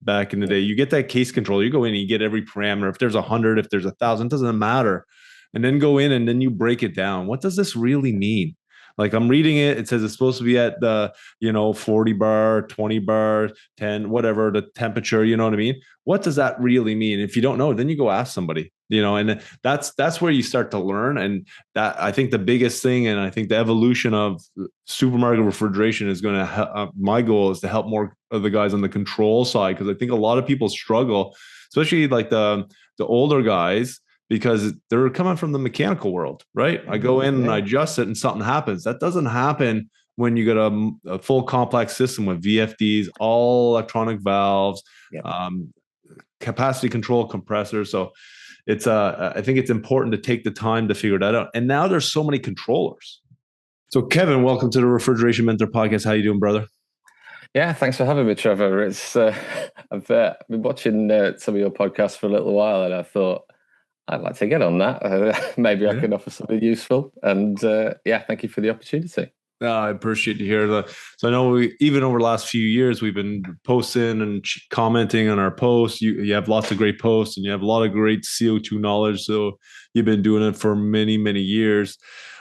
back in the day. You get that case control. You go in and you get every parameter. If there's 100, if there's 1,000, it doesn't matter. And then go in and then you break it down. What does this really mean? Like I'm reading it, it says it's supposed to be at the, 40 bar, 20 bar, 10, whatever the temperature, you know what I mean? What does that really mean? If you don't know, then you go ask somebody, and that's where you start to learn. And that, I think the biggest thing, and I think the evolution of supermarket refrigeration is going to, my goal is to help more of the guys on the control side. Cause I think a lot of people struggle, especially like the older guys, because they're coming from the mechanical world, right? I go in and I adjust it and something happens. That doesn't happen when you get a full complex system with VFDs, all electronic valves, capacity control compressors. So it's I think it's important to take the time to figure that out. And now there's so many controllers. So Kevin, welcome to the Refrigeration Mentor Podcast. How you doing, brother? Yeah, thanks for having me, Trevor. It's I've been watching some of your podcasts for a little while, and I thought I'd like to get on that. Maybe I can offer something useful. And thank you for the opportunity. I appreciate to hear that. So I know even over the last few years, we've been posting and commenting on our posts. You have lots of great posts and you have a lot of great CO2 knowledge. So you've been doing it for many, many years.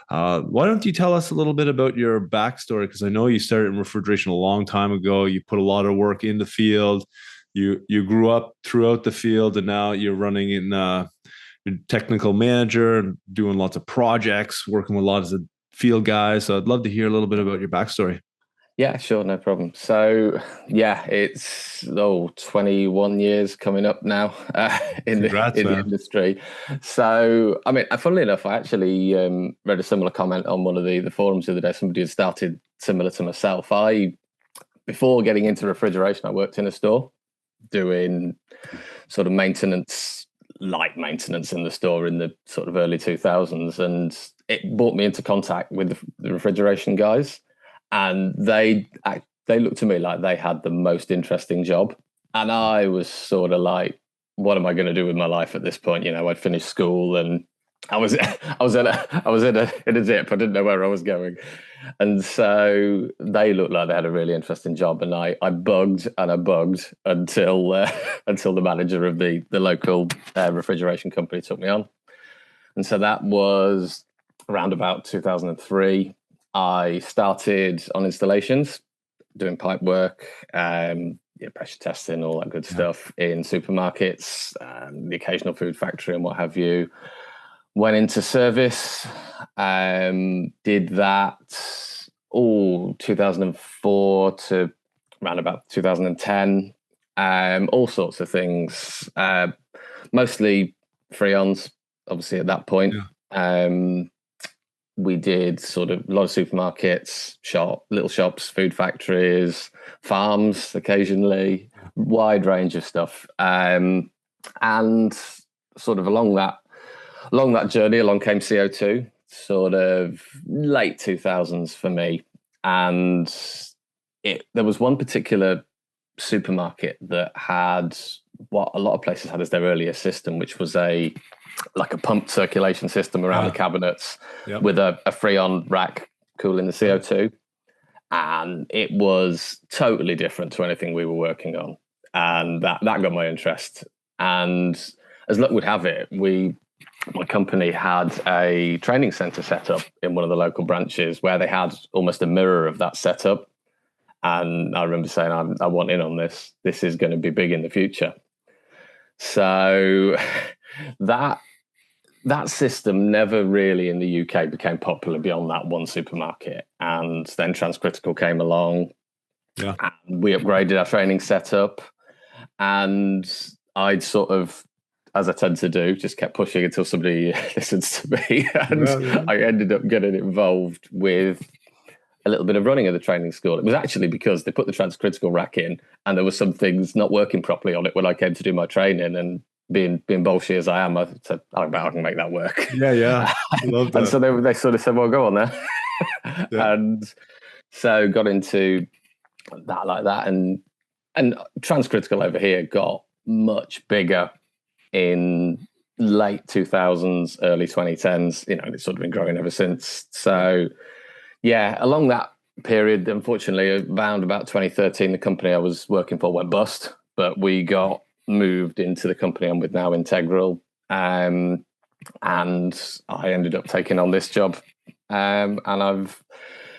Why don't you tell us a little bit about your backstory? Because I know you started in refrigeration a long time ago. You put a lot of work in the field. You grew up throughout the field, and now you're running in you're technical manager, doing lots of projects, working with lots of field guys. So I'd love to hear a little bit about your backstory. Yeah, sure. No problem. So it's 21 years coming up now in the industry. So, I mean, funnily enough, I actually read a similar comment on one of the forums the other day. Somebody had started similar to myself. Before getting into refrigeration, I worked in a store doing sort of light maintenance in the store in the sort of early 2000s, and it brought me into contact with the refrigeration guys, and they looked to me like they had the most interesting job, and I was sort of like, what am I going to do with my life at this point? I'd finished school and I was in a zip. I didn't know where I was going. And so they looked like they had a really interesting job. And I bugged and I bugged until the manager of the local refrigeration company took me on. And so that was around about 2003. I started on installations, doing pipe work, pressure testing, all that good stuff in supermarkets, the occasional food factory and what have you. Went into service, did that 2004 to around about 2010, all sorts of things, mostly Freons, obviously at that point. We did sort of a lot of supermarkets, little shops, food factories, farms occasionally, wide range of stuff. And sort of along that journey, along came CO2, sort of late 2000s for me. And there was one particular supermarket that had what a lot of places had as their earlier system, which was like a pumped circulation system around the cabinets with a Freon rack cooling the CO2. And it was totally different to anything we were working on. And that got my interest. And as luck would have it, my company had a training center set up in one of the local branches where they had almost a mirror of that setup. And I remember saying, I want in on this. This is going to be big in the future. So that system never really in the UK became popular beyond that one supermarket. And then Transcritical came along. Yeah. And we upgraded our training setup. And I'd sort of, as I tend to do, just kept pushing until somebody listens to me. And I ended up getting involved with a little bit of running of the training school. It was actually because they put the Transcritical rack in and there were some things not working properly on it when I came to do my training. And being bolshy as I am, I said, I can make that work. Yeah. Love that. And so they sort of said, well, go on then. And so got into that like that. And Transcritical over here got much bigger in late 2000s, early 2010s, and it's sort of been growing ever since. So along that period, unfortunately, around about 2013, the company I was working for went bust. but we got moved into the company I'm with now, Integral, and I ended up taking on this job, and I've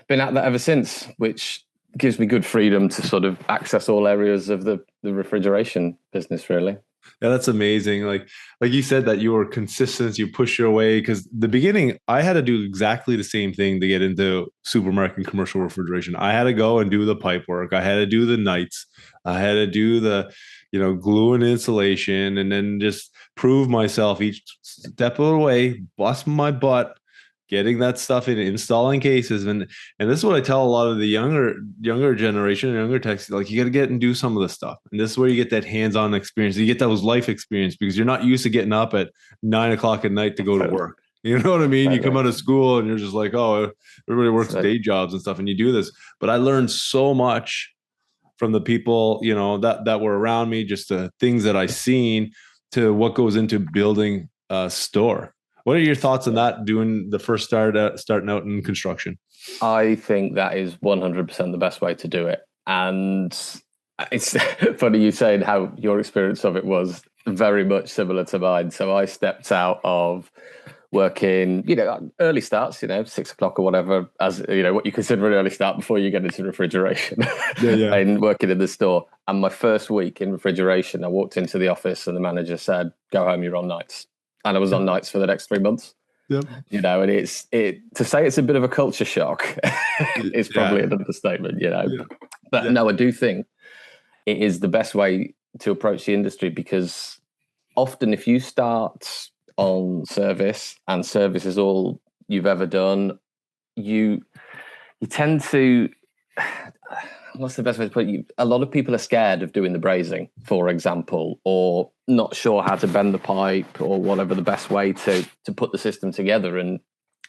been at that ever since, which gives me good freedom to sort of access all areas of the refrigeration business, really. Yeah, that's amazing. Like you said that you were consistent, you push your way. Because the beginning, I had to do exactly the same thing to get into supermarket and commercial refrigeration. I had to go and do the pipe work. I had to do the nights. I had to do the, glue and insulation, and then just prove myself each step of the way, bust my butt, getting that stuff in, installing cases. And this is what I tell a lot of the younger generation, younger techs, like, you got to get and do some of the stuff. And this is where you get that hands-on experience. You get those life experience, because you're not used to getting up at 9 o'clock at night to go to work. You know what I mean? You come out of school and you're just like, oh, everybody works day jobs and stuff, and you do this. But I learned so much from the people, that were around me, just the things that I seen, to what goes into building a store. What are your thoughts on that, doing the first starting out in construction? I think that is 100% the best way to do it. And it's funny you saying how your experience of it was very much similar to mine. So I stepped out of working, early starts, 6 o'clock or whatever, as what you consider an early start before you get into refrigeration, and working in the store. And my first week in refrigeration, I walked into the office and the manager said, "Go home, you're on nights." And I was on nights for the next 3 months. Yep. And to say it's a bit of a culture shock is probably an understatement, But no, I do think it is the best way to approach the industry, because often if you start on service and service is all you've ever done, you tend to, what's the best way to put it? A lot of people are scared of doing the brazing, for example, or not sure how to bend the pipe, or whatever the best way to put the system together. And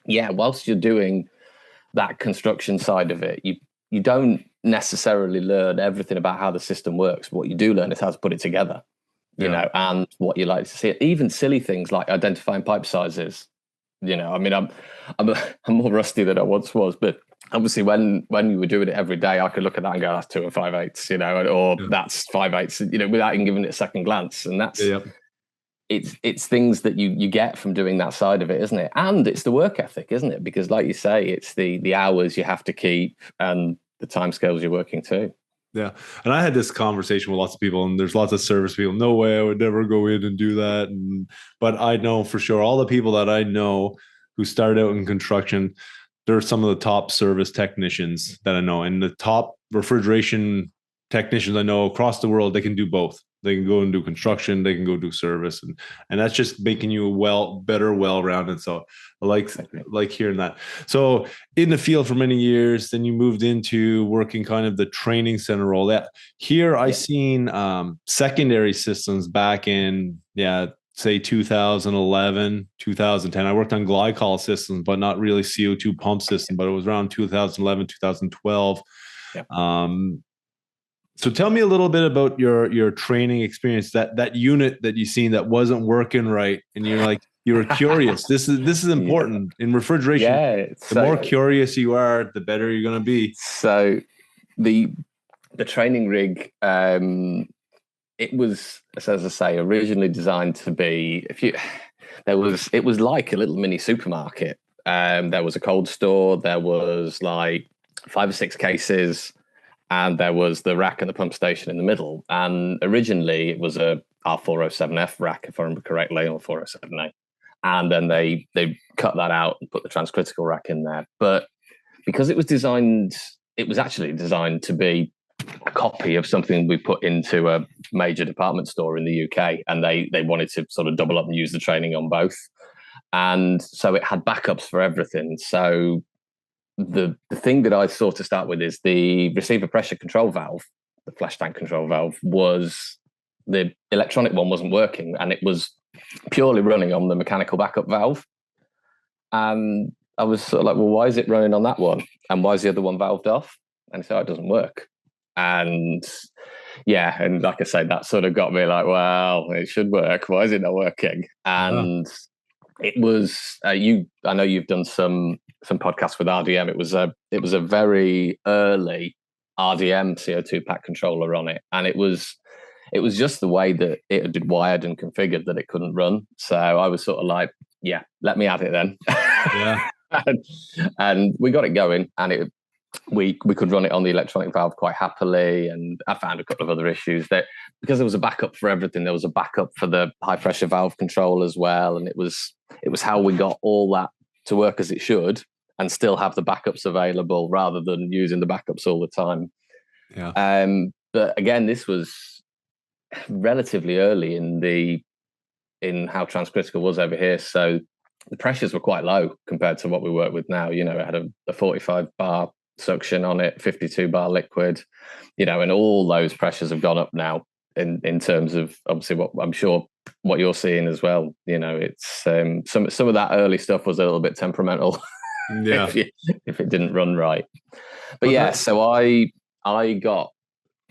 whilst you're doing that construction side of it, you don't necessarily learn everything about how the system works. What you do learn is how to put it together, and what you like to see. Even silly things like identifying pipe sizes. I'm more rusty than I once was, but obviously when we were doing it every day, I could look at that and go, that's 2 5/8, or that's 5/8, without even giving it a second glance. And that's, it's things that you get from doing that side of it, isn't it? And it's the work ethic, isn't it? Because like you say, it's the hours you have to keep and the timescales you're working to. Yeah. And I had this conversation with lots of people, and there's lots of service people. No way, I would never go in and do that. But I know for sure all the people that I know who started out in construction, they're some of the top service technicians that I know, and the top refrigeration technicians I know across the world. They can do both. They can go and do construction, they can go do service, and that's just making you better, well-rounded. So I like hearing that. So in the field for many years, then you moved into working kind of the training center role. I seen secondary systems back in say 2011, 2010. I worked on glycol systems, but not really CO2 pump system, but it was around 2011, 2012. So tell me a little bit about your training experience, that unit that you seen that wasn't working right, and you were curious. This is important in refrigeration. The more curious you are, the better you're going to be. So the training rig, it was, as I say, originally designed to be, it was like a little mini supermarket. There was a cold store, there was like 5 or 6 cases, and there was the rack and the pump station in the middle. And originally it was a R407F rack, if I remember correctly, or 407A. And then they cut that out and put the transcritical rack in there. But because it was actually designed to be a copy of something we put into a major department store in the UK, and they wanted to sort of double up and use the training on both. And so it had backups for everything. So the thing that I saw to start with is the receiver pressure control valve, the flash tank control valve, was the electronic one wasn't working, and it was purely running on the mechanical backup valve. And I was sort of like, well, why is it running on that one? And why is the other one valved off? And so it doesn't work. And and like I say, that sort of got me like, well, it should work. Why is it not working? And it was, I know you've done some podcasts with RDM. It was a very early RDM CO2 pack controller on it. And it was it was just the way that it had been wired and configured that it couldn't run. So I was sort of like, yeah, let me at it then. Yeah. and we got it going, and we could run it on the electronic valve quite happily. And I found a couple of other issues that, because there was a backup for everything, there was a backup for the high pressure valve control as well. And it was how we got all that to work as it should and still have the backups available rather than using the backups all the time. Yeah. But again, this was relatively early in how Transcritical was over here. So the pressures were quite low compared to what we work with now. It had a 45 bar suction on it, 52 bar liquid, and all those pressures have gone up now in terms of obviously what I'm sure what you're seeing as well. It's some of that early stuff was a little bit temperamental. Yeah. if it didn't run right. But yeah, so I got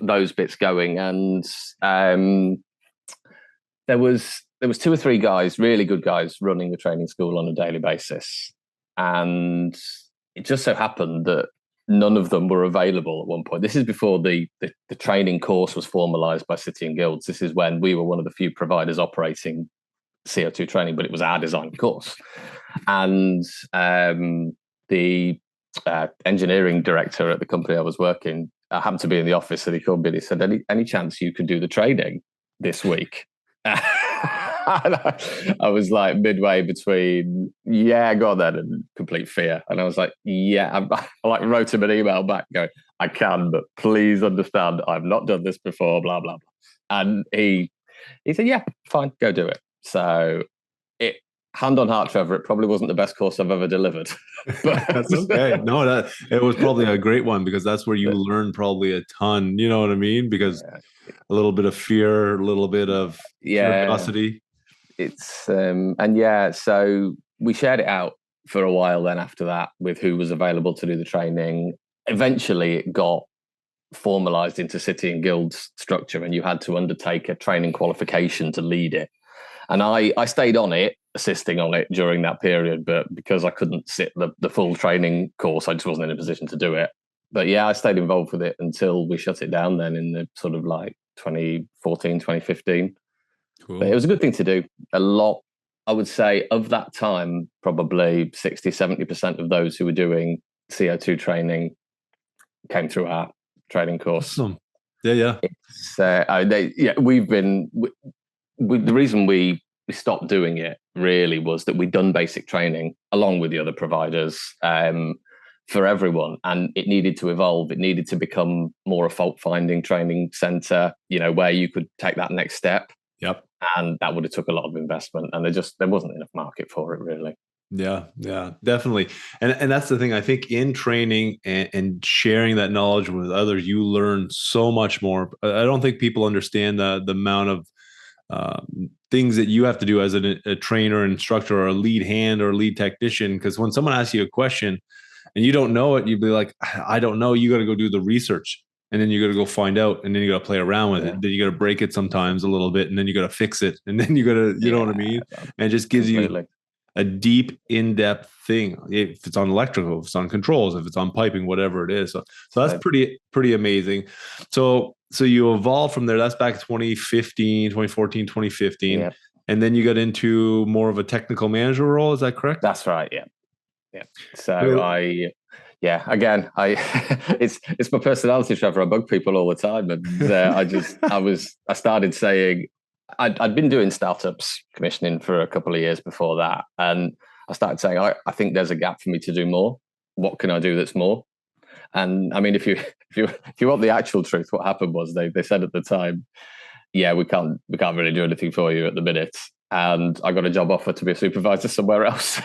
those bits going, and there was 2 or 3 guys, really good guys, running the training school on a daily basis, and it just so happened that none of them were available at one point. This is before the training course was formalized by City and Guilds. This is when we were one of the few providers operating CO2 training, but it was our design course. And the engineering director at the company I was working happened to be in the office, and he called me and he said, any chance you could do the training this week? I was like midway between, yeah, go on then, and complete fear. And I was like, yeah, I like wrote him an email back going, I can, but please understand, I've not done this before, blah, blah, blah. And he said, yeah, fine, go do it. So hand on heart, Trevor, it probably wasn't the best course I've ever delivered. But that's okay. No, it was probably a great one, because that's where you learn probably a ton. You know what I mean? Because a little bit of fear, a little bit of curiosity. It's so we shared it out for a while then after that with who was available to do the training. Eventually it got formalized into City and Guilds structure, and you had to undertake a training qualification to lead it. And I stayed on it, assisting on it during that period, but because I couldn't sit the full training course, I just wasn't in a position to do it. But yeah, I stayed involved with it until we shut it down then in the sort of like 2014, 2015. Cool. But it was a good thing to do. A lot, I would say, of that time, probably 60, 70% of those who were doing CO2 training came through our training course. Awesome. Yeah. We've been... the reason we stopped doing it really was that we'd done basic training along with the other providers for everyone, and it needed to evolve. It needed to become more a fault-finding training centre, where you could take that next step. Yep. And that would have took a lot of investment, and there wasn't enough market for it really. Yeah, definitely. And that's the thing. I think in training and sharing that knowledge with others, you learn so much more. I don't think people understand the amount of things that you have to do as a trainer, instructor, or a lead hand or lead technician. Because when someone asks you a question and you don't know it, you'd be like, I don't know. You got to go do the research, and then you got to go find out, and then you got to play around with it. Then you got to break it sometimes a little bit, and then you got to fix it, and then you got to, you know what I mean? And it just gives you a deep, in-depth thing. If it's on electrical, if it's on controls, if it's on piping, whatever it is. So that's pretty amazing. So you evolved from there. That's back 2015, 2014, 2015. Yeah. And then you got into more of a technical manager role. Is that correct? That's right. Yeah. So it's my personality, Trevor. I bug people all the time. And I started saying, I'd been doing startups commissioning for a couple of years before that. And I started saying, I think there's a gap for me to do more. What can I do that's more? And I mean, if you want the actual truth, what happened was they said at the time, yeah, we can't really do anything for you at the minute. And I got a job offer to be a supervisor somewhere else.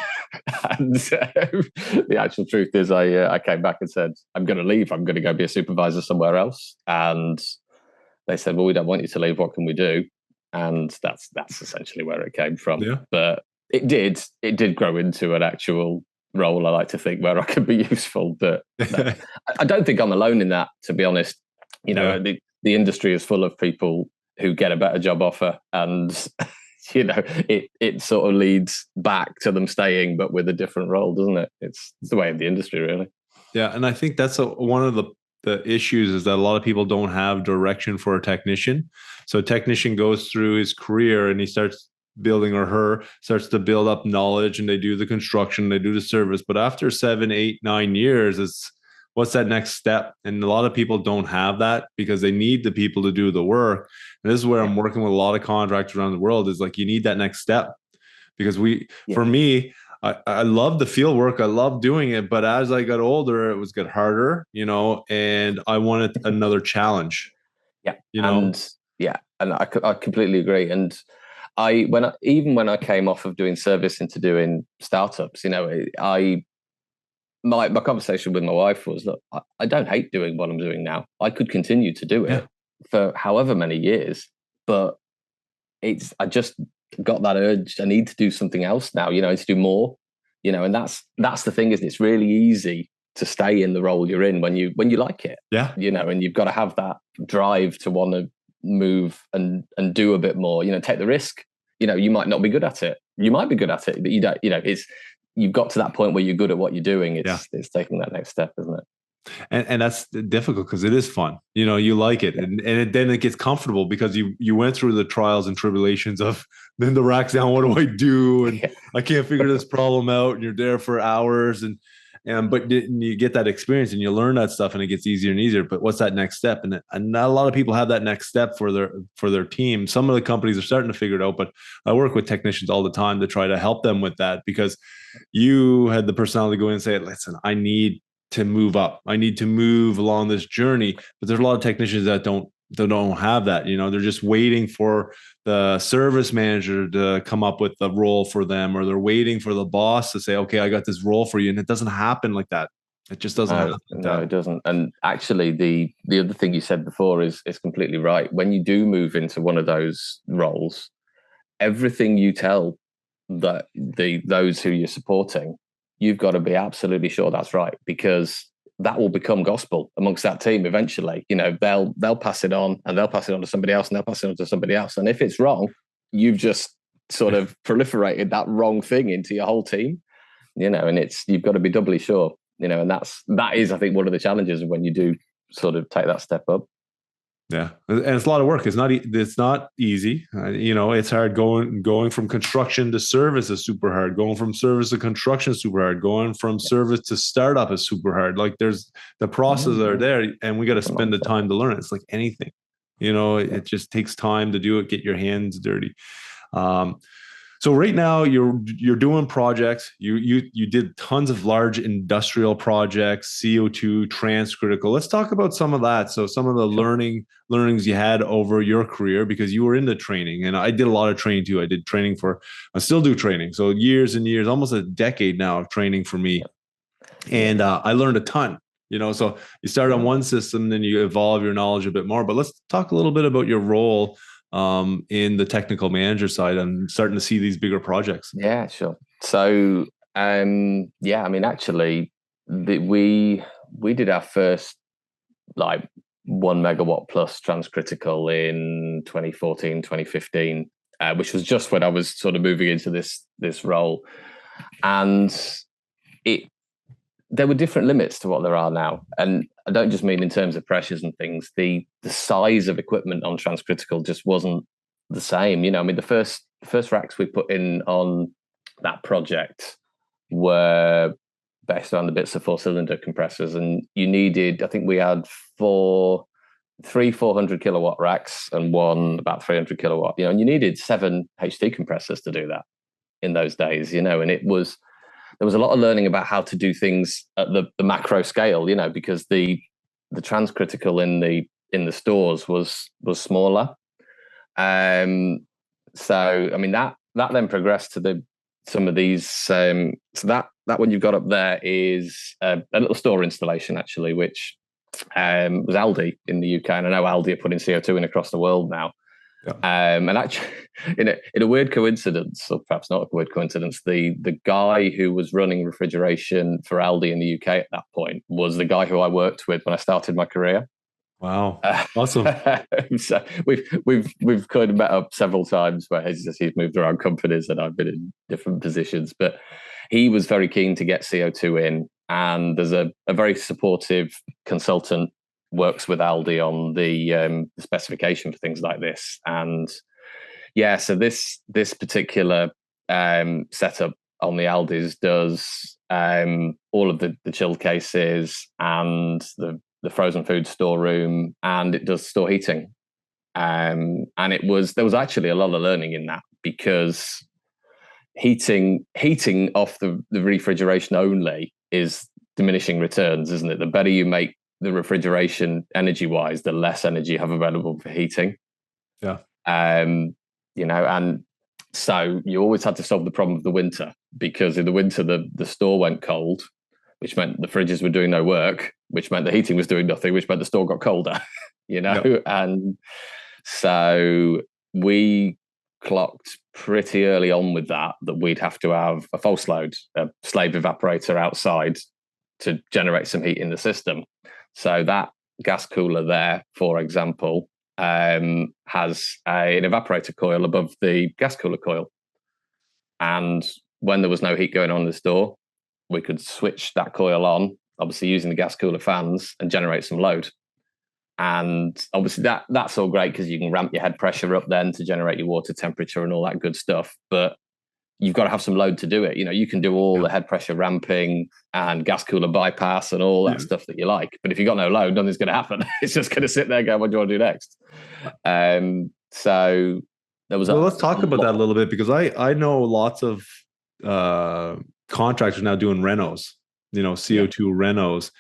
And the actual truth is I came back and said, I'm going to leave. I'm going to go be a supervisor somewhere else. And they said, well, we don't want you to leave. What can we do? And that's essentially where it came from. Yeah. But it did grow into an actual role, I like to think, where I could be useful. But I don't think I'm alone in that, to be honest. The industry is full of people who get a better job offer, and it sort of leads back to them staying, but with a different role, doesn't it? It's the way of the industry, really. Yeah, and I think that's one of the the issues is that a lot of people don't have direction for a technician. So a technician goes through his career and he starts building, or her starts to build up knowledge, and they do the construction, they do the service. But after 7, 8, 9 years, it's what's that next step? And a lot of people don't have that because they need the people to do the work. And this is where I'm working with a lot of contractors around the world, is like, you need that next step. Because for me, I love the field work. I love doing it. But as I got older, it was get harder, and I wanted another challenge. Yeah. And I completely agree. And even when I came off of doing service into doing startups, my conversation with my wife was, look, I don't hate doing what I'm doing now. I could continue to do it for however many years, but I just got that urge. I need to do something else now, to do more, and that's the thing, is it's really easy to stay in the role you're in when you like it. Yeah. And you've got to have that drive to want to move and do a bit more, take the risk. You might not be good at it. You might be good at it, but you don't, you've got to that point where you're good at what you're doing. It's taking that next step, isn't it? And that's difficult because it is fun. You like it, and then it gets comfortable because you went through the trials and tribulations of, then the rack's down, what do I do? And I can't figure this problem out. And you're there for hours, but you get that experience and you learn that stuff, and it gets easier and easier. But what's that next step? And not a lot of people have that next step for their team. Some of the companies are starting to figure it out, but I work with technicians all the time to try to help them with that, because you had the personality to go in and say, listen, I need to move up. I need to move along this journey. But there's a lot of technicians that don't have that. They're just waiting for the service manager to come up with the role for them, or they're waiting for the boss to say, okay, I got this role for you. And it doesn't happen like that. It just doesn't happen like that. No, it doesn't. And actually, the other thing you said before is completely right. When you do move into one of those roles, everything you tell those who you're supporting, you've got to be absolutely sure that's right, because that will become gospel amongst that team eventually. They'll pass it on, and they'll pass it on to somebody else, and they'll pass it on to somebody else. And if it's wrong, you've just sort of proliferated that wrong thing into your whole team, and you've got to be doubly sure, and that is, I think, one of the challenges when you do sort of take that step up. Yeah, and it's a lot of work. It's not easy. It's hard going from construction to service is super hard. Going from service to construction is super hard. Going from service to startup is super hard. Like, there's the processes are there, and we got to spend the time to learn it. It's like anything, it just takes time to do it. Get your hands dirty. So right now you're doing projects. You did tons of large industrial projects, CO2, Transcritical. Let's talk about some of that. So some of the learnings you had over your career, because you were into training, and I did a lot of training too. I still do training. So years and years, almost a decade now of training for me. And I learned a ton. So you start on one system, then you evolve your knowledge a bit more. But let's talk a little bit about your role in the technical manager side and starting to see these bigger projects. Yeah, sure. So, actually, we did our first 1 megawatt plus Transcritical in 2014, 2015, which was just when I was sort of moving into this role. And there were different limits to what there are now. And I don't just mean in terms of pressures and things. The size of equipment on Transcritical just wasn't the same. The first racks we put in on that project were based around the bits of 4-cylinder compressors. And you needed, I think we had 3 400 kilowatt racks and one about 300 kilowatt, and you needed 7 HT compressors to do that in those days, and there was a lot of learning about how to do things at the macro scale, because the Transcritical in the stores was smaller. So that then progressed to some of these. So that one you've got up there is a little store installation, actually, which was Aldi in the UK, and I know Aldi are putting CO2 in across the world now. Yeah. And actually, in a weird coincidence, or perhaps not a weird coincidence, the guy who was running refrigeration for Aldi in the UK at that point was the guy who I worked with when I started my career. Wow, awesome! So we've kind of met up several times where he's moved around companies and I've been in different positions, but he was very keen to get CO2 in, and there's a very supportive consultant works with Aldi on the specification for things like this. And yeah, so this particular setup on the Aldis does all of the chilled cases and the frozen food storeroom, and it does store heating. And there was actually a lot of learning in that, because heating off the refrigeration only is diminishing returns, isn't it? The better you make the refrigeration energy wise, the less energy you have available for heating. Yeah. You know, and so you always had to solve the problem of the winter, because in the winter the store went cold, which meant the fridges were doing no work, which meant the heating was doing nothing, which meant the store got colder. You know. Yep. And so we clocked pretty early on with that we'd have to have a false load, a slave evaporator outside to generate some heat in the system. So that gas cooler there, for example, has an evaporator coil above the gas cooler coil. And when there was no heat going on in the store, we could switch that coil on, obviously using the gas cooler fans, and generate some load. And obviously that's all great, because you can ramp your head pressure up then to generate your water temperature and all that good stuff. But you've got to have some load to do it. You know, you can do all the head pressure ramping and gas cooler bypass and all that stuff that you like. But if you've got no load, nothing's going to happen. It's just going to sit there going, what do you want to do next? So there was let's talk about that a little bit, because I know lots of contractors now doing renos, you know, CO2 renos.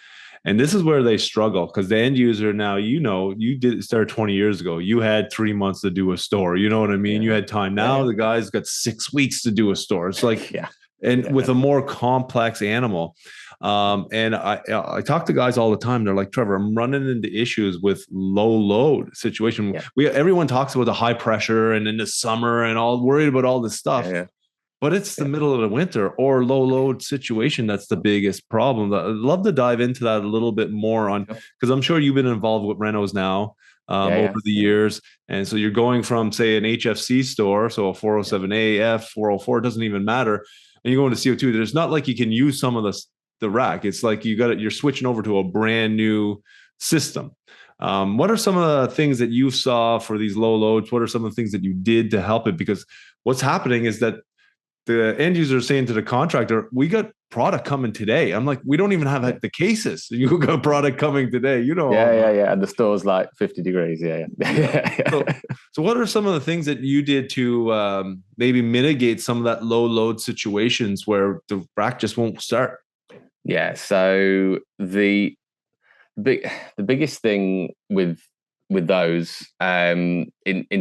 And this is where they struggle, because the end user now, you know, you did start 20 years ago. You had 3 months to do a store. You know what I mean? You had time. Now the guy's got 6 weeks to do a store. It's like, with a more complex animal. And I talk to guys all the time. They're like, Trevor, I'm running into issues with low load situation. Everyone talks about the high pressure and in the summer and all worried about all this stuff. But it's the middle of the winter or low load situation that's the biggest problem. I'd love to dive into that a little bit more on, because I'm sure you've been involved with renos now over the years. And so you're going from, say, an HFC store, so a 407A, F, 404, doesn't even matter. And you're going to CO2. There's not like you can use some of the rack. It's like you're switching over to a brand new system. What are some of the things that you saw for these low loads? What are some of the things that you did to help it? Because what's happening is that the end user is saying to the contractor, we got product coming today. I'm like, we don't even have the cases. You got product coming today, you know. Yeah. And the store's like 50 degrees. So what are some of the things that you did to maybe mitigate some of that low load situations where the rack just won't start? Yeah. So the biggest thing with those in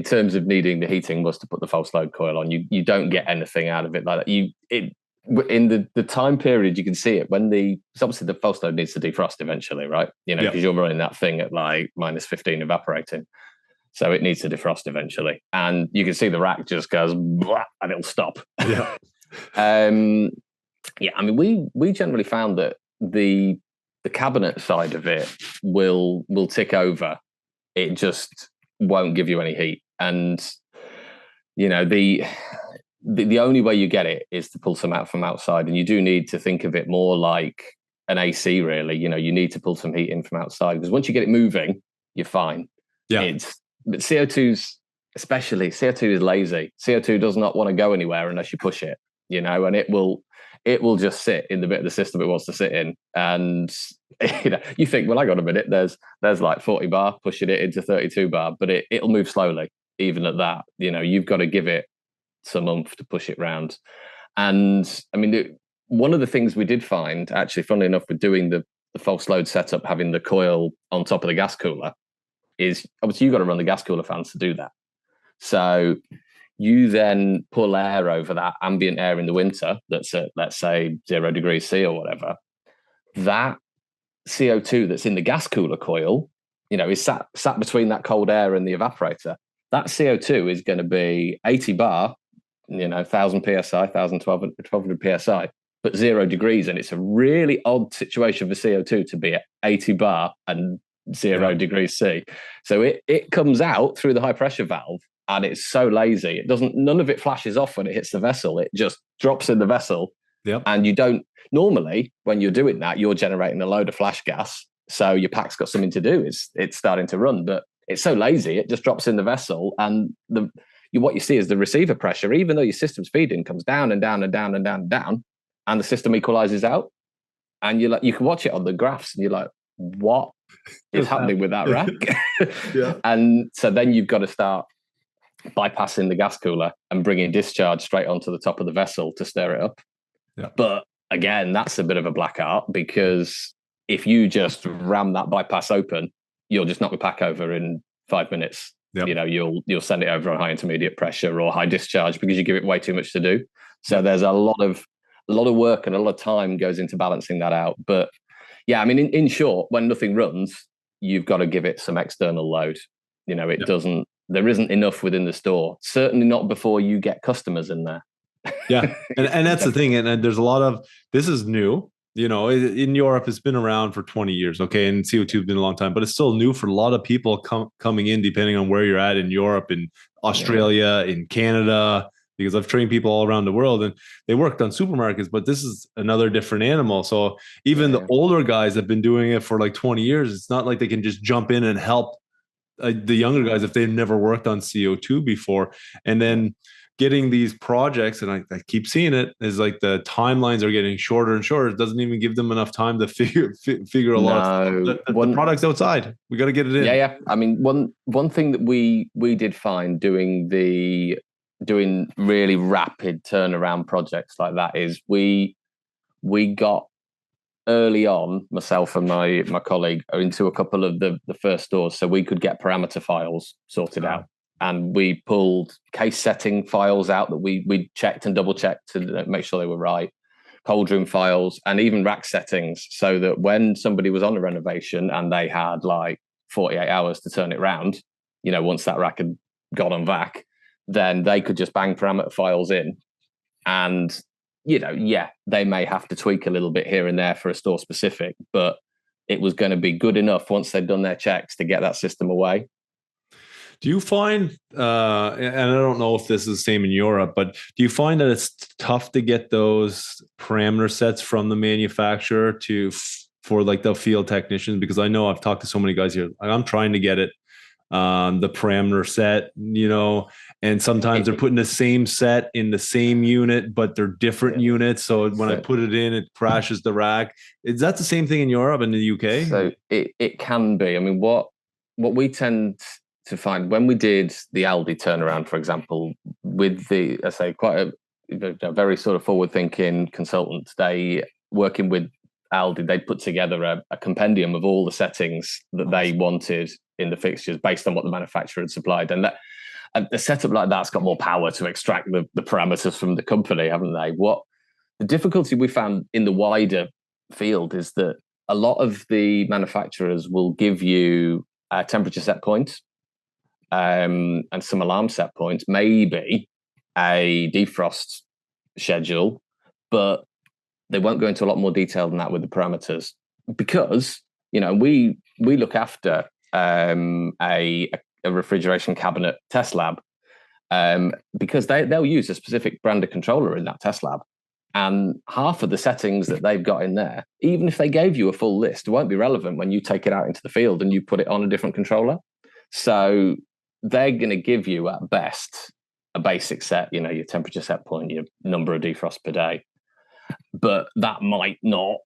terms of needing the heating was to put the false load coil on. You don't get anything out of it like that. In the time period, you can see it when obviously the false load needs to defrost eventually, right? You know, because you're running that thing at like minus 15 evaporating, so it needs to defrost eventually, and you can see the rack just goes blah, and it'll stop. I mean, we generally found that the cabinet side of it will tick over. It just won't give you any heat. And, you know, the only way you get it is to pull some out from outside. And you do need to think of it more like an AC, really. You know, you need to pull some heat in from outside, because once you get it moving, you're fine. But CO2's, especially, CO2 is lazy. CO2 does not want to go anywhere unless you push it, you know, and it will just sit in the bit of the system it wants to sit in. And you know, you think, well, I got a minute, there's like 40 bar, pushing it into 32 bar, but it'll move slowly, even at that. You know, you've got to give it some oomph to push it round. And I mean, one of the things we did find, actually, funnily enough, with doing the false load setup, having the coil on top of the gas cooler, is obviously you've got to run the gas cooler fans to do that. So you then pull air over that ambient air in the winter that's at, let's say, 0 degrees C or whatever. That CO2 that's in the gas cooler coil, you know, is sat between that cold air and the evaporator. That CO2 is going to be 80 bar, you know, 1000 PSI, 1200 PSI, but 0 degrees. And it's a really odd situation for CO2 to be at 80 bar and 0 degrees C. So it comes out through the high pressure valve, and it's so lazy. None of it flashes off when it hits the vessel. It just drops in the vessel. And you don't, normally when you're doing that, you're generating a load of flash gas So your pack's got something to do. It's starting to run, but it's so lazy, it just drops in the vessel, and what you see is the receiver pressure, even though your system's feeding, comes down and down and down and down and down, and the system equalizes out. And you can watch it on the graphs, and you're like, what is happening with that rack? Yeah. And so then you've got to start bypassing the gas cooler and bringing discharge straight onto the top of the vessel to stir it up. Yeah. But again, that's a bit of a black art, because if you just ram that bypass open, you'll just knock the pack over in 5 minutes. Yep. You know, you'll send it over on high intermediate pressure or high discharge because you give it way too much to do. So there's a lot of work and a lot of time goes into balancing that out. But yeah, I mean, in short, when nothing runs, you've got to give it some external load. You know, there isn't enough within the store. Certainly not before you get customers in there. Yeah. And that's the thing. And there's a lot of, this is new. You know, in Europe, it's been around for 20 years. Okay. And CO2 has been a long time, but it's still new for a lot of people coming in, depending on where you're at in Europe, in Australia, in Canada, because I've trained people all around the world and they worked on supermarkets, but this is another different animal. So even the older guys have been doing it for like 20 years. It's not like they can just jump in and help the younger guys if they've never worked on CO2 before. And then getting these projects, and I keep seeing it, is like the timelines are getting shorter and shorter. It doesn't even give them enough time to figure a lot of stuff. The product's outside. We got to get it in. Yeah. I mean, one thing that we did find doing really rapid turnaround projects like that is we got early on, myself and my colleague, into a couple of the first stores, so we could get parameter files sorted out. And we pulled case setting files out that we checked and double checked to make sure they were right, cold room files, and even rack settings, so that when somebody was on a renovation and they had like 48 hours to turn it round, you know, once that rack had got on vac, then they could just bang parameter files in. And, you know, they may have to tweak a little bit here and there for a store specific, but it was going to be good enough once they'd done their checks to get that system away. Do you find, and I don't know if this is the same in Europe, but do you find that it's tough to get those parameter sets from the manufacturer for like the field technicians? Because I know I've talked to so many guys here. I'm trying to get it, the parameter set, you know, and sometimes they're putting the same set in the same unit, but they're different units. So when I put it in, it crashes the rack. Is that the same thing in Europe and the UK? So it can be. I mean, what we tend to find when we did the Aldi turnaround, for example, with quite a very sort of forward-thinking consultant, they working with Aldi, they put together a compendium of all the settings that they wanted in the fixtures based on what the manufacturer had supplied. And a setup like that's got more power to extract the parameters from the company, haven't they? What the difficulty we found in the wider field is that a lot of the manufacturers will give you a temperature set point, and some alarm set points, maybe a defrost schedule, but they won't go into a lot more detail than that with the parameters, because, you know, we look after a refrigeration cabinet test lab, because they'll use a specific brand of controller in that test lab, and half of the settings that they've got in there, even if they gave you a full list, won't be relevant when you take it out into the field and you put it on a different controller. So they're going to give you at best a basic set, you know, your temperature set point, your number of defrosts per day, but that might not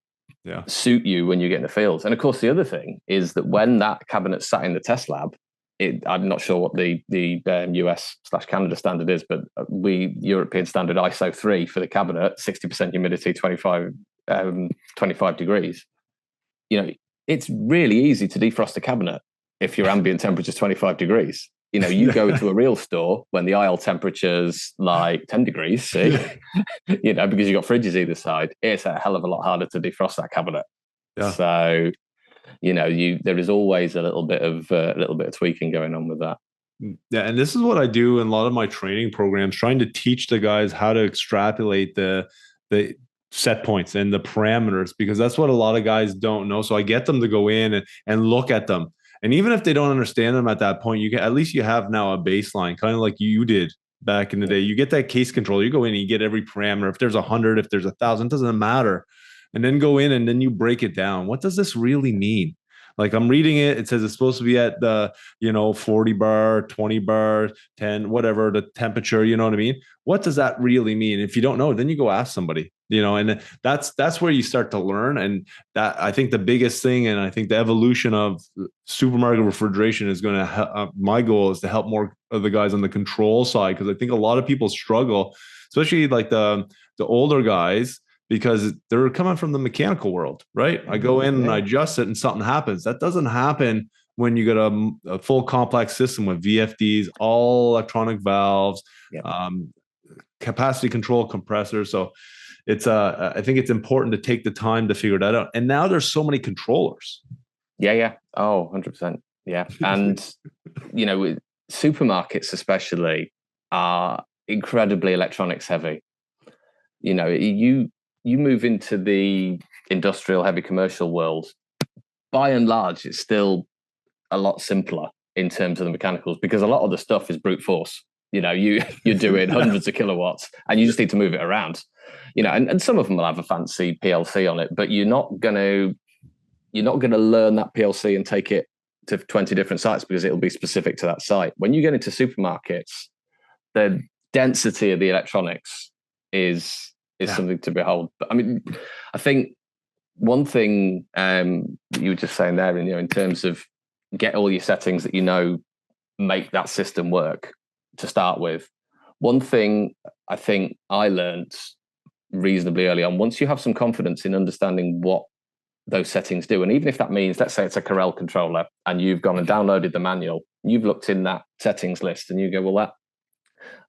suit you when you get in the field. And of course, the other thing is that when that cabinet sat in the test lab, I'm not sure what the US/Canada standard is, but European standard ISO 3 for the cabinet, 60% humidity, 25 degrees. You know, it's really easy to defrost a cabinet if your ambient temperature is 25 degrees. You know, you go to a real store when the aisle temperature's like 10 degrees, see, you know, because you've got fridges either side, it's a hell of a lot harder to defrost that cabinet. Yeah. So, you know, there is always a little bit of tweaking going on with that. Yeah, and this is what I do in a lot of my training programs, trying to teach the guys how to extrapolate the set points and the parameters, because that's what a lot of guys don't know. So I get them to go in and look at them. And even if they don't understand them at that point, at least you have now a baseline, kind of like you did back in the day. You get that case control, you go in and you get every parameter. If there's 100, if there's 1,000, doesn't matter. And then go in and then you break it down. What does this really mean? Like I'm reading it, it says it's supposed to be at the, 40 bar, 20 bar, 10, whatever the temperature, you know what I mean? What does that really mean? If you don't know, then you go ask somebody, and that's where you start to learn. And that, I think, the biggest thing, and I think the evolution of supermarket refrigeration is going to, my goal is to help more of the guys on the control side, because I think a lot of people struggle, especially like the older guys, because they're coming from the mechanical world, right? I go in and I adjust it and something happens. That doesn't happen when you get a full complex system with VFDs, all electronic valves, Yep. Capacity control compressors. So it's I think it's important to take the time to figure that out. And now there's so many controllers. Yeah. Oh, 100%. Yeah. And, supermarkets especially are incredibly electronics heavy. You move into the industrial heavy commercial world, by and large, it's still a lot simpler in terms of the mechanicals, because a lot of the stuff is brute force. You're doing hundreds of kilowatts and you just need to move it around, and some of them will have a fancy PLC on it, but you're not going to learn that PLC and take it to 20 different sites, because it'll be specific to that site. When you get into supermarkets, the density of the electronics is something to behold. But I mean, I think one thing you were just saying there, in terms of get all your settings that make that system work to start with. One thing I think I learned reasonably early on, once you have some confidence in understanding what those settings do, and even if that means, let's say it's a Corel controller and you've gone and downloaded the manual, you've looked in that settings list and you go, well,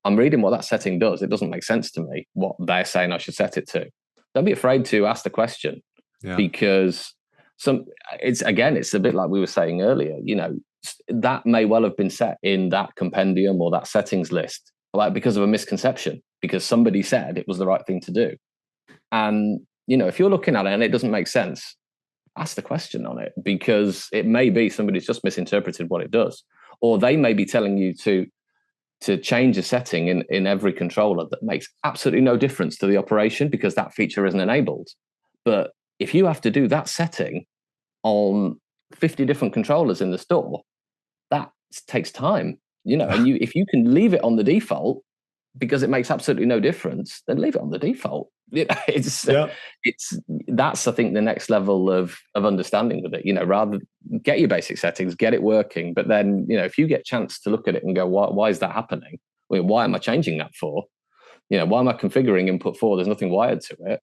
I'm reading what that setting does. It doesn't make sense to me what they're saying I should set it to. Don't be afraid to ask the question, because it's a bit like we were saying earlier, that may well have been set in that compendium or that settings list, like because of a misconception, because somebody said it was the right thing to do. And, if you're looking at it and it doesn't make sense, ask the question on it, because it may be somebody's just misinterpreted what it does, or they may be telling you to change a setting in every controller that makes absolutely no difference to the operation because that feature isn't enabled. But if you have to do that setting on 50 different controllers in the store, that takes time, and if you can leave it on the default because it makes absolutely no difference, then leave it on the default. That's, I think, the next level of understanding with it, rather get your basic settings, get it working. But then, if you get a chance to look at it and go, why is that happening? Why am I changing that for? Why am I configuring input 4? There's nothing wired to it.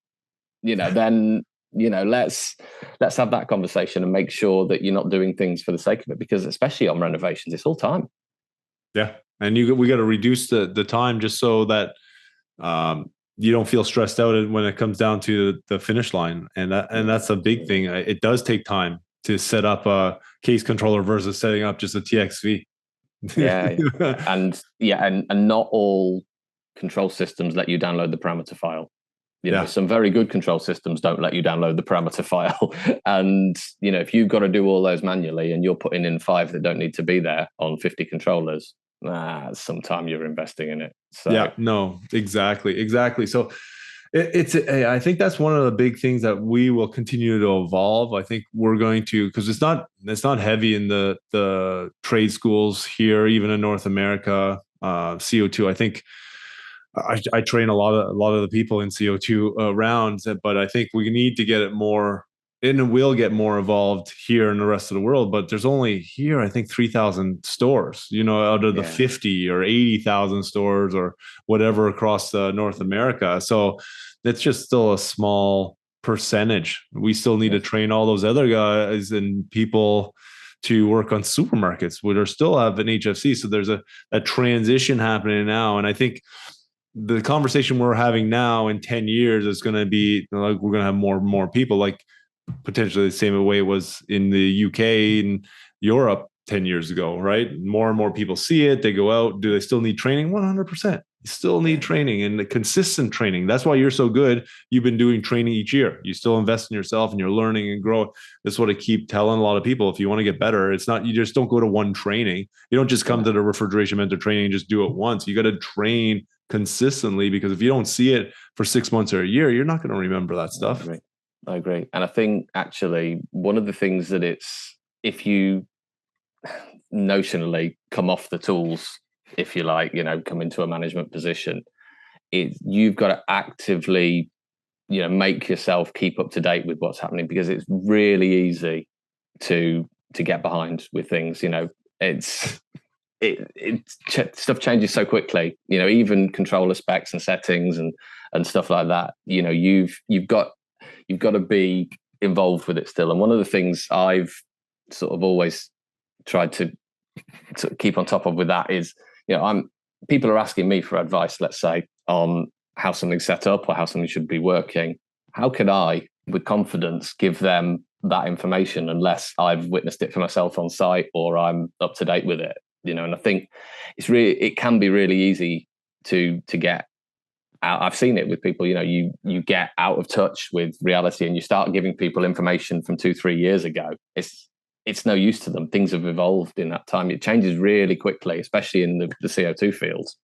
Then, let's have that conversation and make sure that you're not doing things for the sake of it, because especially on renovations, it's all time. Yeah. And we got to reduce the time just so that you don't feel stressed out when it comes down to the finish line. And that's a big thing. It does take time to set up a case controller versus setting up just a TXV. And not all control systems let you download the parameter file. Some very good control systems don't let you download the parameter file. And, if you've got to do all those manually and you're putting in 5 that don't need to be there on 50 controllers, sometime you're investing in it. So. Yeah, no, exactly. So I think that's one of the big things that we will continue to evolve. I think we're going to, because it's not heavy in the trade schools here, even in North America. CO2, I think I train a lot of the people in CO2 rounds, but I think we need to get it more, and it will get more evolved here in the rest of the world. But there's only here, I think, 3,000 stores, out of the 50 or 80,000 stores or whatever across North America. So it's just still a small percentage. We still need to train all those other guys and people to work on supermarkets, which are still have an HFC. So there's a transition happening now. And I think the conversation we're having now in 10 years is going to be like, we're going to have more and more people, like potentially the same way it was in the UK and Europe 10 years ago, right? More and more people see it. They go out. Do they still need training? 100%. You still need training, and the consistent training. That's why you're so good. You've been doing training each year. You still invest in yourself and you're learning and growing. That's what I keep telling a lot of people. If you want to get better, it's not, you just don't go to one training. You don't just come to the refrigeration mentor training and just do it once. You got to train consistently, because if you don't see it for 6 months or a year, you're not going to remember that stuff. I agree. And I think actually one of the things that it's if you notionally come off the tools, if you like, come into a management position, you've got to actively, make yourself keep up to date with what's happening, because it's really easy to get behind with things. Stuff changes so quickly. Even controller specs and settings and stuff like that. You've got to be involved with it still. And one of the things I've sort of always tried to keep on top of with that is, people are asking me for advice, let's say, on how something's set up or how something should be working. How can I, with confidence, give them that information unless I've witnessed it for myself on site or I'm up to date with it? And I think it can be really easy to get out. I've seen it with people. You get out of touch with reality and you start giving people information from 2-3 years ago. It's no use to them. Things have evolved in that time. It changes really quickly, especially in the CO2 fields.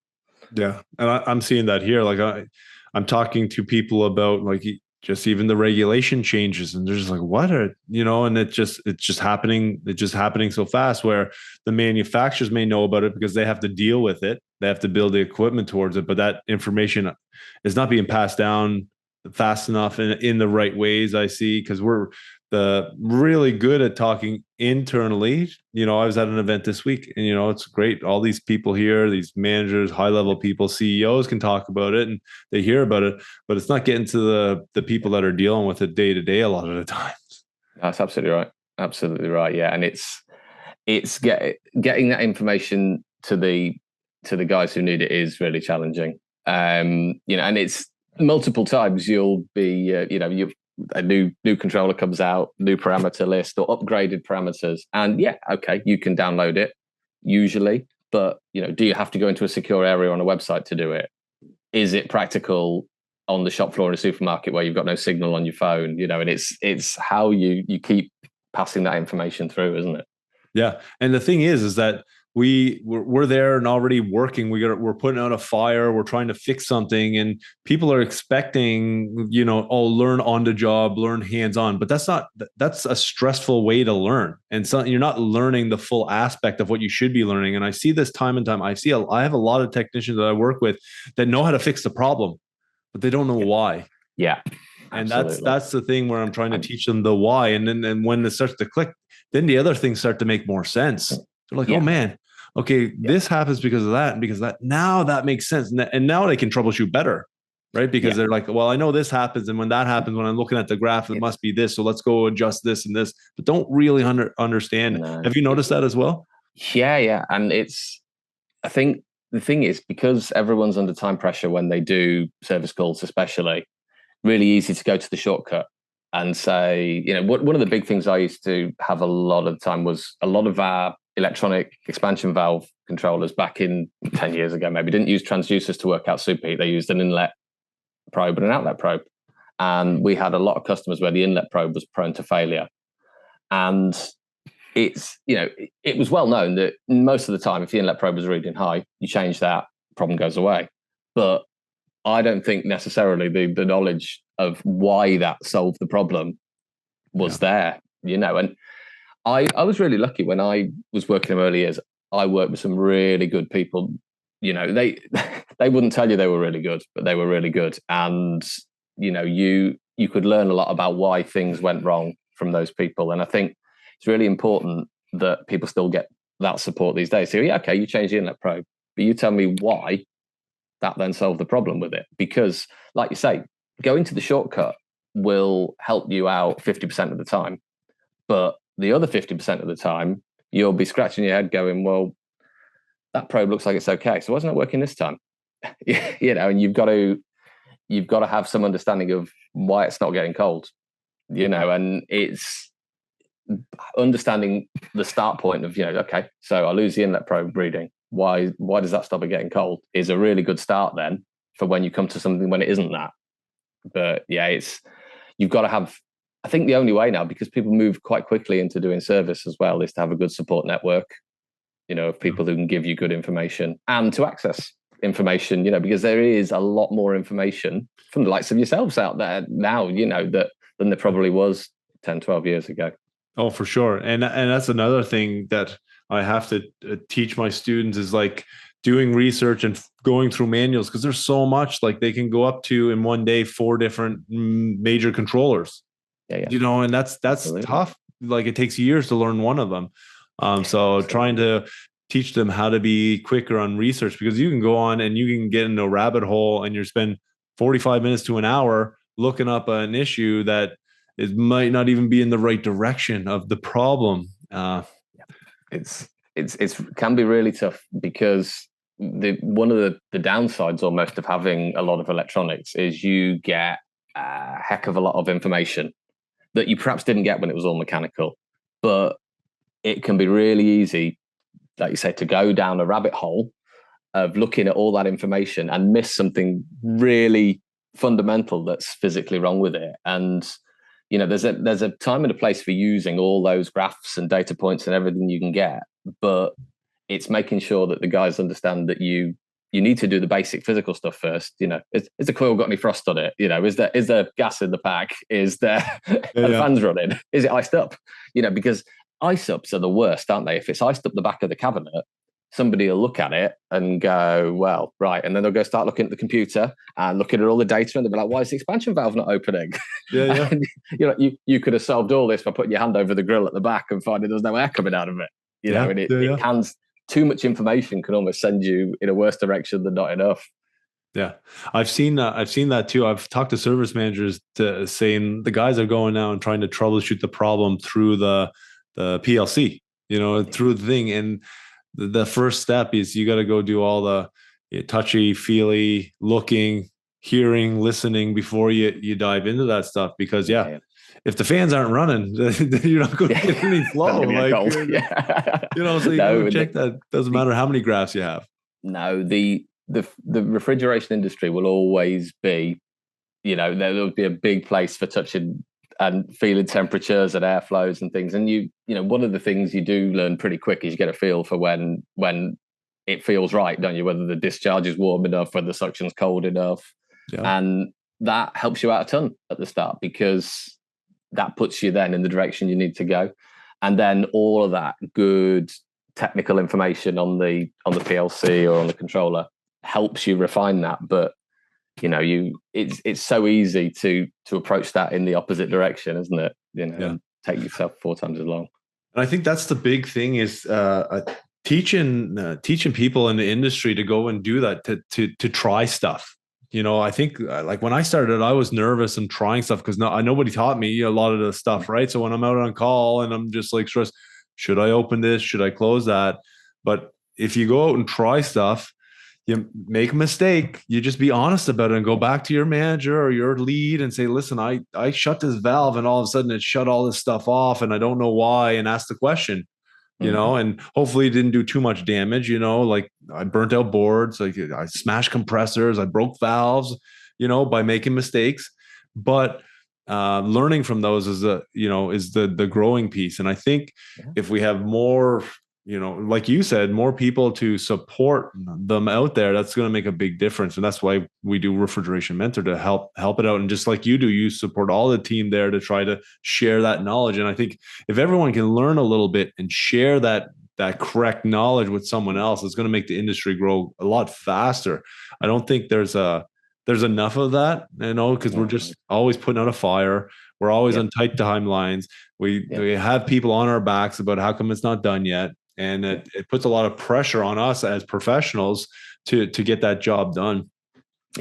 Yeah, and I'm seeing that here. Like I'm talking to people about like just even the regulation changes, and they're just like, what are, and it's just happening. It's just happening so fast where the manufacturers may know about it because they have to deal with it. They have to build the equipment towards it, but that information is not being passed down fast enough in the right ways. I see, because we're really good at talking internally. I was at an event this week, and it's great. All these people here, these managers, high level people, CEOs can talk about it and they hear about it, but it's not getting to the people that are dealing with it day to day a lot of the times. That's absolutely right. Absolutely right. Yeah, and it's getting that information to the guys who need it is really challenging. And it's multiple times you'll be a new controller comes out, new parameter list or upgraded parameters, and you can download it usually, but do you have to go into a secure area on a website to do it? Is it practical on the shop floor in a supermarket where you've got no signal on your phone? And it's how you keep passing that information through, isn't it? Yeah, and the thing is that we're there and already working. We're putting out a fire. We're trying to fix something, and people are expecting, learn on the job, learn hands on. But that's a stressful way to learn, and so you're not learning the full aspect of what you should be learning. And I see this time and time. I have a lot of technicians that I work with that know how to fix the problem, but they don't know why. Yeah. And that's the thing where I'm trying to teach them the why, and then when it starts to click, then the other things start to make more sense. They're like, oh man, okay, this happens because of that, and because of that. Now that makes sense, and now they can troubleshoot better, right? Because they're like, well, I know this happens, and when that happens, when I'm looking at the graph, it must be this. So let's go adjust this and this, but don't really understand. No. Have you noticed that as well? Yeah, and I think the thing is, because everyone's under time pressure when they do service calls, especially, really easy to go to the shortcut and say, one of the big things I used to have a lot of the time was a lot of our electronic expansion valve controllers back in 10 years ago maybe didn't use transducers to work out superheat. They used an inlet probe and an outlet probe. And we had a lot of customers where the inlet probe was prone to failure. And it's, it was well known that most of the time, if the inlet probe was reading high, you change that, problem goes away. But I don't think necessarily the knowledge of why that solved the problem was there, and I was really lucky when I was working in early years. I worked with some really good people. They wouldn't tell you they were really good, but they were really good. And you could learn a lot about why things went wrong from those people. And I think it's really important that people still get that support these days. So okay, you change the inlet probe, but you tell me why that then solved the problem with it. Because, like you say, going to the shortcut will help you out 50% of the time, but the other 50% of the time, you'll be scratching your head going, well, that probe looks like it's okay. So why isn't it working this time? And you've got to have some understanding of why it's not getting cold, and it's understanding the start point of, okay, so I lose the inlet probe reading. Why does that stop it getting cold? Is a really good start then for when you come to something when it isn't that. But you've got to have, I think the only way now, because people move quite quickly into doing service as well, is to have a good support network, of people who can give you good information and to access information, because there is a lot more information from the likes of yourselves out there now, than there probably was 10, 12 years ago. Oh, for sure. And that's another thing that I have to teach my students is like doing research and going through manuals, because there's so much. Like they can go up to in one day 4 different major controllers, Yeah, yeah, you know, and that's absolutely. tough. Like it takes years to learn one of them. So trying to teach them how to be quicker on research, because you can go on and you can get into a rabbit hole and you spend 45 minutes to an hour looking up an issue that it might not even be in the right direction of the problem. It's can be really tough because the one of the downsides almost of having a lot of electronics is you get a heck of a lot of information that you perhaps didn't get when it was all mechanical. But it can be really easy, like you say, to go down a rabbit hole of looking at all that information and miss something really fundamental that's physically wrong with it. And there's a time and a place for using all those graphs and data points and everything you can get, but it's making sure that the guys understand that you need to do the basic physical stuff first. Is the coil got any frost on it? Is there gas in the pack? Is there are the fans running? Is it iced up? Because ice ups are the worst, aren't they? If it's iced up the back of the cabinet, somebody will look at it and go, well, right. And then they'll go start looking at the computer and looking at all the data, and they'll be like, why is the expansion valve not opening? Yeah. And, you could have solved all this by putting your hand over the grill at the back and finding there's no air coming out of it. And it can, too much information can almost send you in a worse direction than not enough. Yeah, I've seen that too. I've talked to service managers saying the guys are going now and trying to troubleshoot the problem through the PLC, through the thing. And the first step is you got to go do all the touchy feely looking, hearing, listening before you dive into that stuff, because if the fans aren't running, then you're not going to get any flow. So you got to check that. Doesn't matter how many graphs you have. No, the refrigeration industry will always be, there'll be a big place for touching and feeling temperatures and airflows and things. And one of the things you do learn pretty quick is you get a feel for when it feels right, don't you? Whether the discharge is warm enough, whether the suction's cold enough. Yeah. And that helps you out a ton at the start, because that puts you then in the direction you need to go. And then all of that good technical information on the PLC or on the controller helps you refine that. But it's so easy to approach that in the opposite direction, isn't it? And take yourself 4 times as long. And I think that's the big thing is teaching people in the industry to go and do that, to try stuff. I think like when I started, I was nervous and trying stuff because nobody taught me a lot of the stuff, right? So when I'm out on call and I'm just like stressed, should I open this? Should I close that? But if you go out and try stuff, you make a mistake, you just be honest about it and go back to your manager or your lead and say, listen, I shut this valve and all of a sudden it shut all this stuff off and I don't know why, and ask the question, and hopefully it didn't do too much damage, like I burnt out boards, like I smashed compressors, I broke valves, by making mistakes. But learning from those is the growing piece. And I think if we have more, like you said, more people to support them out there, that's going to make a big difference. And that's why we do Refrigeration Mentor, to help it out. And just like you do, you support all the team there to try to share that knowledge. And I think if everyone can learn a little bit and share that correct knowledge with someone else, it's going to make the industry grow a lot faster. I don't think there's enough of that, because we're just always putting out a fire. We're always on tight timelines. We have people on our backs about how come it's not done yet. And it puts a lot of pressure on us as professionals to get that job done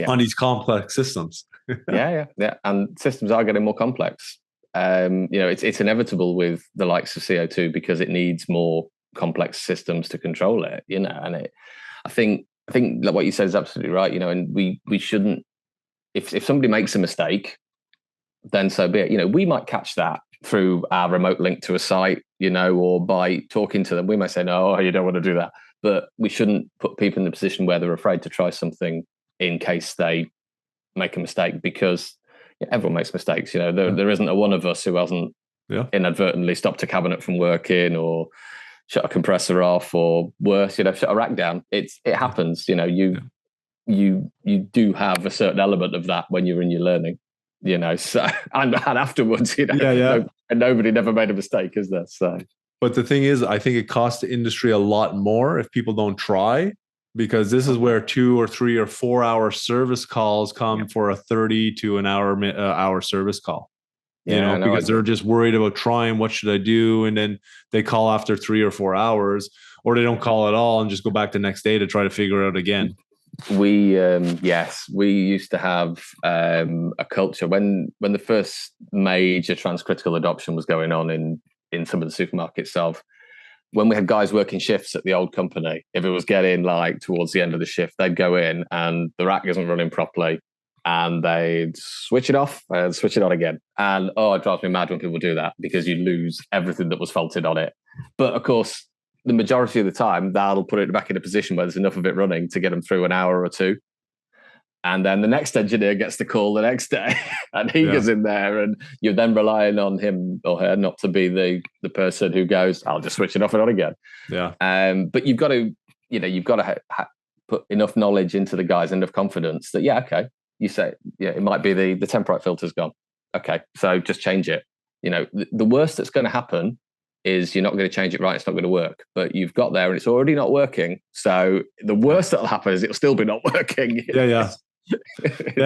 on these complex systems. Yeah. And systems are getting more complex. It's inevitable with the likes of CO2 because it needs more complex systems to control it, and I think like what you said is absolutely right, and we shouldn't, if somebody makes a mistake, then so be it. We might catch that through our remote link to a site, or by talking to them. We may say, no, you don't want to do that. But we shouldn't put people in the position where they're afraid to try something in case they make a mistake, because everyone makes mistakes. There isn't a one of us who hasn't inadvertently stopped a cabinet from working or shut a compressor off, or worse, shut a rack down. It happens. You do have a certain element of that when you're in your learning. So and afterwards, Yeah. and nobody never made a mistake, is there? So, but the thing is, I think it costs the industry a lot more if people don't try, because this is where 2 or 3 or 4 hour service calls come for a 30 to an hour service call. Because they're just worried about trying, what should I do? And then they call after 3 or 4 hours, or they don't call at all and just go back the next day to try to figure it out again. We used to have a culture when the first major transcritical adoption was going on in some of the supermarkets itself. When we had guys working shifts at the old company, if it was getting like towards the end of the shift, they'd go in and the rack isn't running properly, and they'd switch it off and switch it on again. And it drives me mad when people do that, because you lose everything that was faulted on it. But of course, the majority of the time, that'll put it back in a position where there's enough of it running to get them through an hour or two. And then the next engineer gets the call the next day and he goes in there, and you're then relying on him or her not to be the person who goes, I'll just switch it off and on again. Yeah. But you've got to, put enough knowledge into the guys, enough confidence that, you say, it might be the temperate filter's gone. Okay, so just change it. The worst that's going to happen is you're not going to change it right. It's not going to work, but you've got there and it's already not working. So the worst that'll happen is it'll still be not working. Yeah,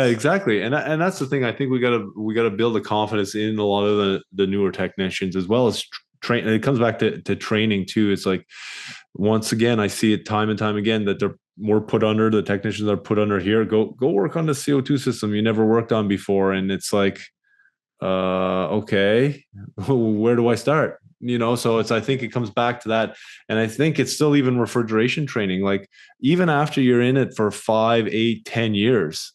exactly. And that's the thing. I think we gotta build a confidence in a lot of the newer technicians, as well as train. It comes back to training too. It's like, once again, I see it time and time again that the technicians are put under here. Go work on the CO2 system you never worked on before. And it's like, okay, where do I start? So I think it comes back to that. And I think it's still even refrigeration training. Like, even after you're in it for 5, 8, 10 years,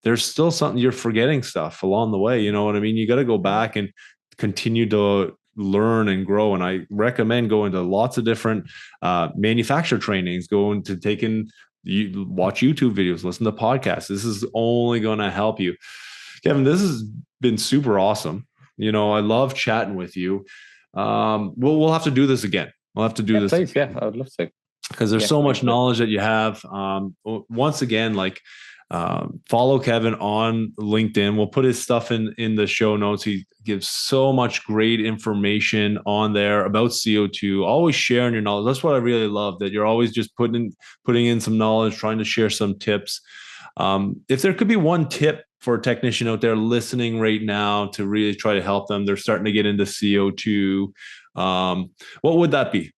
there's still something you're forgetting stuff along the way. You know what I mean? You got to go back and continue to learn and grow. And I recommend going to lots of different manufacturer trainings, watch YouTube videos, listen to podcasts. This is only going to help you. Kevin, this has been super awesome. I love chatting with you. We'll have to do this again. We'll have to do this. Please, I would love to. Because there's so much knowledge that you have. Once again, follow Kevin on LinkedIn. We'll put his stuff in the show notes. He gives so much great information on there about CO2. Always sharing your knowledge. That's what I really love, that you're always just putting in some knowledge, trying to share some tips. If there could be one tip for a technician out there listening right now to really try to help them, they're starting to get into CO2, what would that be?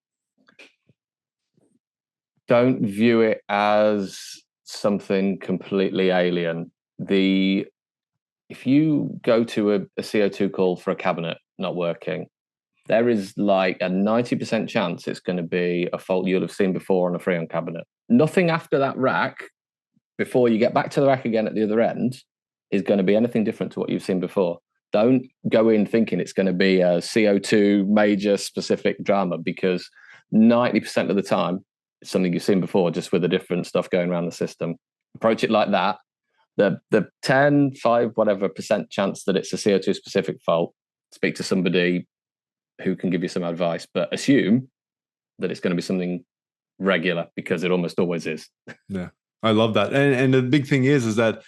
Don't view it as something completely alien. If you go to a CO2 call for a cabinet not working, there is like a 90% chance it's going to be a fault you'll have seen before on a Freon cabinet. Nothing after that rack, before you get back to the rack again at the other end, is going to be anything different to what you've seen before. Don't go in thinking it's going to be a CO2 major specific drama, because 90% of the time it's something you've seen before, just with the different stuff going around the system. Approach it like that. The 10, 5, whatever % chance that it's a CO2 specific fault, speak to somebody who can give you some advice, but assume that it's going to be something regular, because it almost always is. Yeah, I love that. And the big thing is that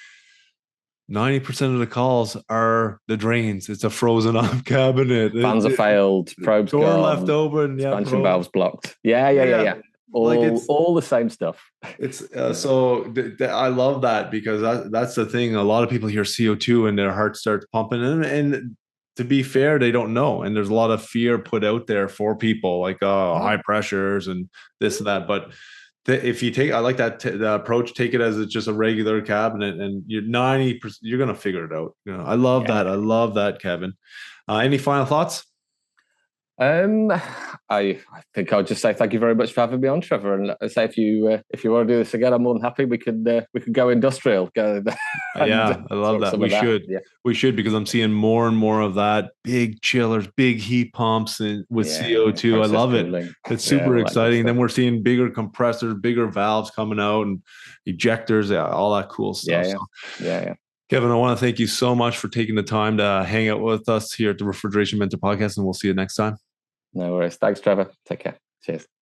90% of the calls are the drains. It's a frozen up cabinet. Fans are failed, probes door gone, left open, expansion valves blocked. Yeah. All the same stuff. It's I love that, because that's the thing. A lot of people hear CO2 and their heart starts pumping, and to be fair, they don't know. And there's a lot of fear put out there for people, like high pressures and this and that. But if you I like that the approach, take it as it's just a regular cabinet, and you're 90%, you're going to figure it out. I love that. I love that, Kevin. Any final thoughts? I think I'll just say thank you very much for having me on, Trevor. And I say if you want to do this again, I'm more than happy. We could go industrial. I love that. We should, because I'm seeing more and more of that. Big chillers, big heat pumps, and with CO2. I love it. It's super exciting. Then we're seeing bigger compressors, bigger valves coming out, and ejectors, all that cool stuff. Yeah. Kevin, I want to thank you so much for taking the time to hang out with us here at the Refrigeration Mentor Podcast, and we'll see you next time. No worries. Thanks, Trevor. Take care. Cheers.